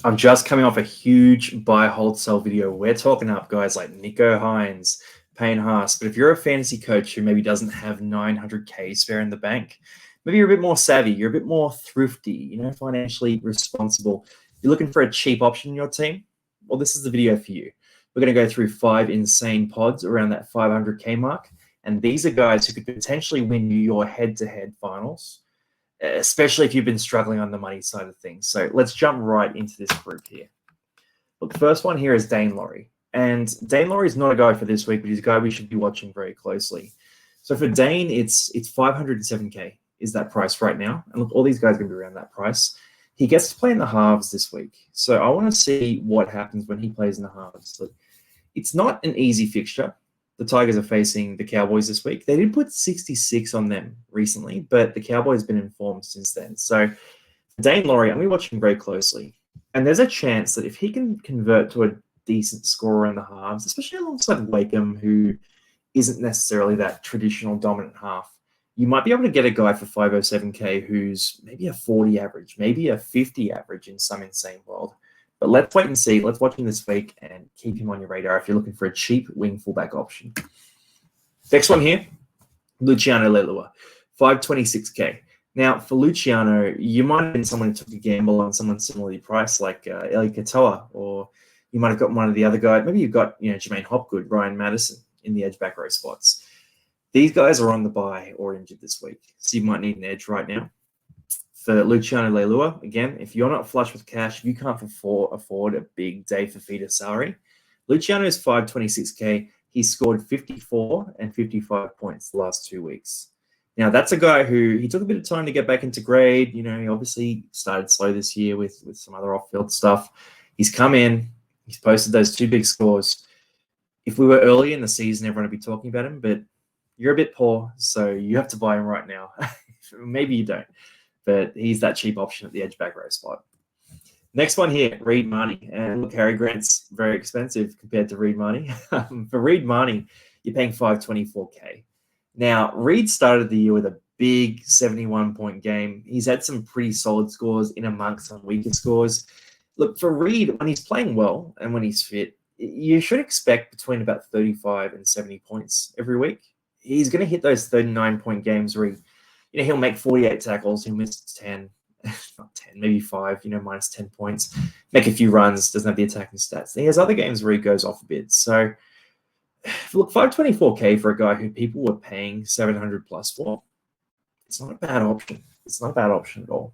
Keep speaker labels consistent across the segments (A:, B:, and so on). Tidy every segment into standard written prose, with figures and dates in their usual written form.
A: I'm just coming off a huge buy, hold, sell video. We're talking up guys like Nico Hines, Payne Haas. But if you're a fantasy coach who maybe doesn't have 900K spare in the bank, maybe you're a bit more savvy, you're a bit more thrifty, financially responsible. You're looking for a cheap option in your team? Well, this is the video for you. We're going to go through 5 insane pods around that 500K mark. And these are guys who could potentially win you your head-to-head finals, especially if you've been struggling on the money side of things. So let's jump right into this group here. Look, the first one here is Dane Laurie. And Dane Laurie is not a guy for this week, but he's a guy we should be watching very closely. So for Dane, it's 507K is that price right now. And look, all these guys are going to be around that price. He gets to play in the halves this week. So I want to see what happens when he plays in the halves. Look, it's not an easy fixture. The Tigers are facing the Cowboys this week. They did put 66 on them recently, but the Cowboys have been informed since then. So Dane Laurie, I'm going to be watching very closely. And there's a chance that if he can convert to a decent score around the halves, especially alongside Wakeham, who isn't necessarily that traditional dominant half, you might be able to get a guy for 507K who's maybe a 40 average, maybe a 50 average in some insane world. But let's wait and see. Let's watch him this week and keep him on your radar if you're looking for a cheap wing fullback option. Next one here, Luciano Leilua, 526K. Now, for Luciano, you might have been someone who took a gamble on someone similarly priced like Eli Katoa, or you might have got one of the other guys. Maybe you've got Jermaine Hopgood, Ryan Madison in the edge back row spots. These guys are on the bye or injured this week, so you might need an edge right now. For Luciano Leilua, again, if you're not flush with cash, if you can't afford a big day for feeder salary, Luciano is 526K. He scored 54 and 55 points the last 2 weeks. Now, that's a guy who he took a bit of time to get back into grade. He obviously started slow this year with some other off-field stuff. He's come in. He's posted those 2 big scores. If we were early in the season, everyone would be talking about him, but you're a bit poor, so you have to buy him right now. Maybe you don't. But he's that cheap option at the edge back row spot. Next one here, Reed Marnie. And look, Cary Grant's very expensive compared to Reed Marnie. For Reed Marnie, you're paying 524K. Now, Reed started the year with a big 71-point game. He's had some pretty solid scores in amongst some weaker scores. Look, for Reed, when he's playing well and when he's fit, you should expect between about 35 and 70 points every week. He's going to hit those 39-point games where he'll make 48 tackles, he'll miss 10, not 10, maybe 5, minus 10 points, make a few runs, doesn't have the attacking stats. He has other games where he goes off a bit. So, look, 524K for a guy who people were paying 700 plus for, it's not a bad option. It's not a bad option at all.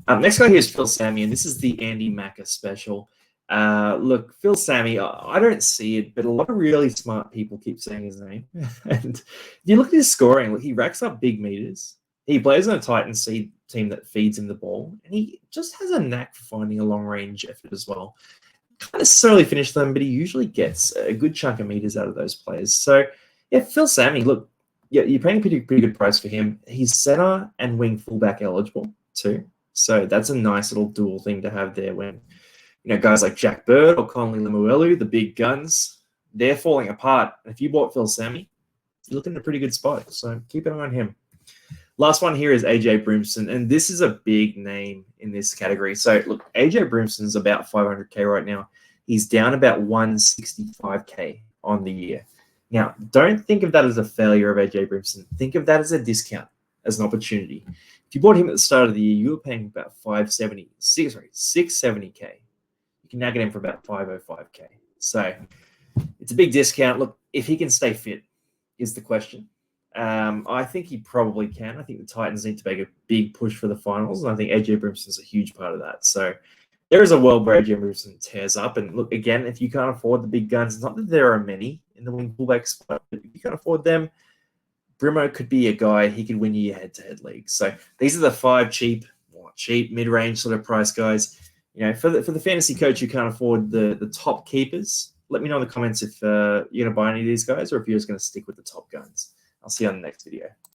A: Next guy here is Phil Sammy, and this is the Andy Macca special. Look, Phil Sammy, I don't see it, but a lot of really smart people keep saying his name. And if you look at his scoring, look, he racks up big meters. He plays on a Titans team that feeds him the ball, and he just has a knack for finding a long-range effort as well. Can't necessarily finish them, but he usually gets a good chunk of meters out of those players. So, yeah, Phil Sammy, look, yeah, you're paying a pretty good price for him. He's center and wing fullback eligible too. So that's a nice little dual thing to have there when guys like Jack Bird or Conley Lemuelu, the big guns, they're falling apart. And if you bought Phil Sammy, you're looking at a pretty good spot. So keep an eye on him. Last one here is AJ Brimson, and this is a big name in this category. So look, AJ Brimson's about 500K right now. He's down about 165K on the year. Now, don't think of that as a failure of AJ Brimson. Think of that as a discount, as an opportunity. If you bought him at the start of the year, you were paying about 670K. You can now get him for about 505K. So it's a big discount. Look, if he can stay fit is the question. I think he probably can. I think the Titans need to make a big push for the finals, and I think AJ Brimson's a huge part of that. So there is a world where AJ Brimson tears up. And look, again, if you can't afford the big guns, it's not that there are many in the wing fullback spot, but if you can't afford them, Brimo could be a guy, he could win you your head-to-head league. So these are the 5 cheap, mid-range sort of price guys. For the fantasy coach who can't afford the top keepers, let me know in the comments if you're going to buy any of these guys or if you're just going to stick with the top guns. I'll see you on the next video.